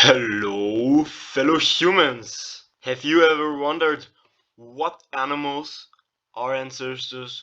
Hello, fellow humans! Have you ever wondered what animals our ancestors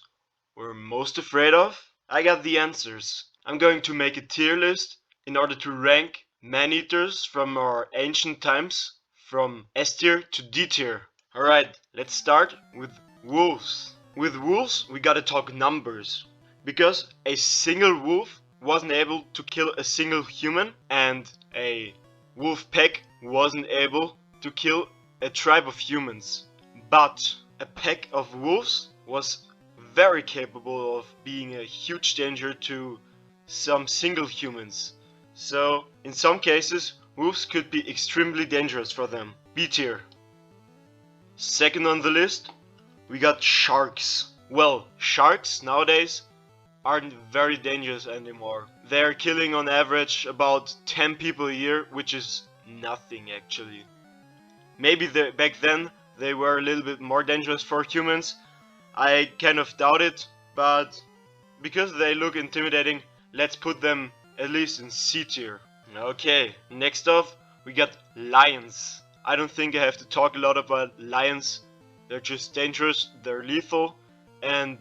were most afraid of? I got the answers. I'm going to make a tier list in order to rank man-eaters from our ancient times from S tier to D tier. Alright, let's start with wolves. With wolves, we gotta talk numbers. Because a single wolf wasn't able to kill a single human, and a wolf pack wasn't able to kill a tribe of humans. But a pack of wolves was very capable of being a huge danger to some single humans. So, in some cases, wolves could be extremely dangerous for them. B tier. Second on the list, we got sharks. Well, sharks nowadays aren't very dangerous anymore. They're killing on average about 10 people a year, which is nothing actually. Maybe back then they were a little bit more dangerous for humans. I kind of doubt it, but because they look intimidating, let's put them at least in C tier. Okay, next off we got lions. I don't think I have to talk a lot about lions. They're just dangerous, they're lethal, and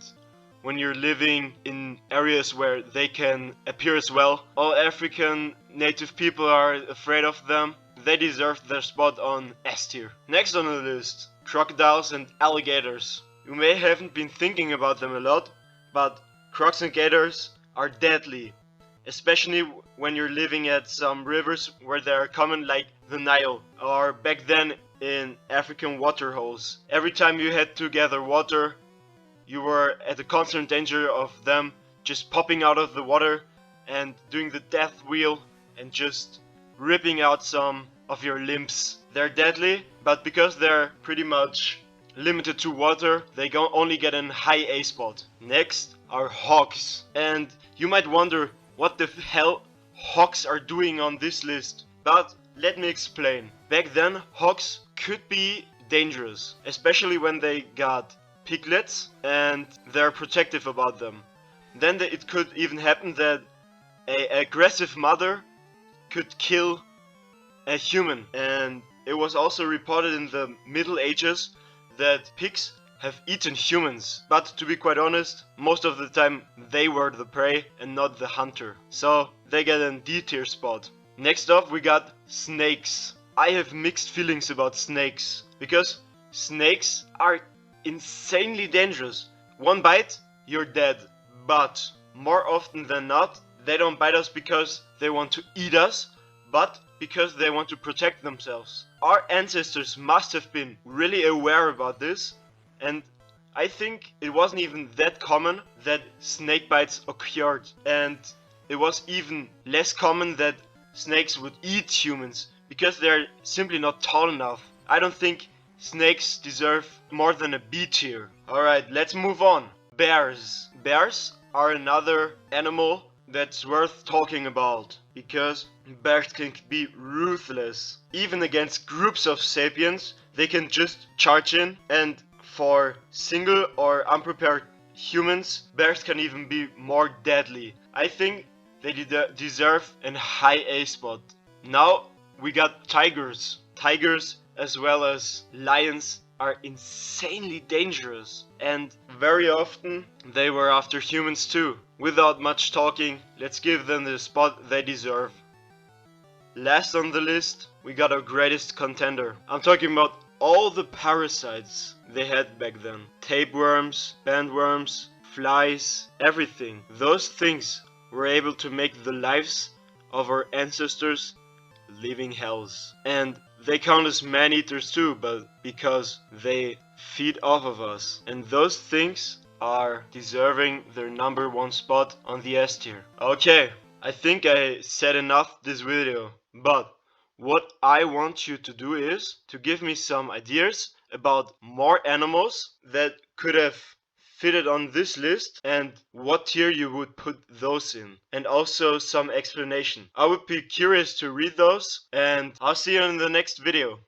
when you're living in areas where they can appear as well, all African native people are afraid of them. They deserve their spot on S tier. Next on the list, crocodiles and alligators. You may haven't been thinking about them a lot, but crocs and gators are deadly. Especially when you're living at some rivers where they are common, like the Nile, or back then in African water holes. Every time you had to gather water, you were at a constant danger of them just popping out of the water and doing the death wheel and just ripping out some of your limbs. They're deadly, but because they're pretty much limited to water, they only get a high A spot. Next are hawks. And you might wonder what the hell hawks are doing on this list. But let me explain. Back then, hawks could be dangerous, especially when they got piglets and they're protective about them. Then it could even happen that an aggressive mother could kill a human, and it was also reported in the Middle Ages that pigs have eaten humans. But to be quite honest, most of the time they were the prey and not the hunter. So they get a D tier spot. Next up we got snakes. I have mixed feelings about snakes, because snakes are insanely dangerous. One bite, you're dead. But more often than not, they don't bite us because they want to eat us, but because they want to protect themselves. Our ancestors must have been really aware about this, and I think it wasn't even that common that snake bites occurred, and it was even less common that snakes would eat humans because they're simply not tall enough. I don't think snakes deserve more than a B tier. Alright, let's move on. Bears. Bears are another animal that's worth talking about, because bears can be ruthless. Even against groups of sapiens, they can just charge in, and for single or unprepared humans, bears can even be more deadly. I think they deserve a high A spot. Now we got tigers. Tigers as well as lions are insanely dangerous, and very often they were after humans too. Without much talking, let's give them the spot they deserve. Last on the list, we got our greatest contender. I'm talking about all the parasites they had back then. Tapeworms, bandworms, flies, everything. Those things were able to make the lives of our ancestors living hells. And they count as man-eaters too, but because they feed off of us. And those things are deserving their number one spot on the S tier. Okay, I think I said enough this video, but what I want you to do is to give me some ideas about more animals that could have fitted on this list and what tier you would put those in, and also some explanation. I would be curious to read those, and I'll see you in the next video.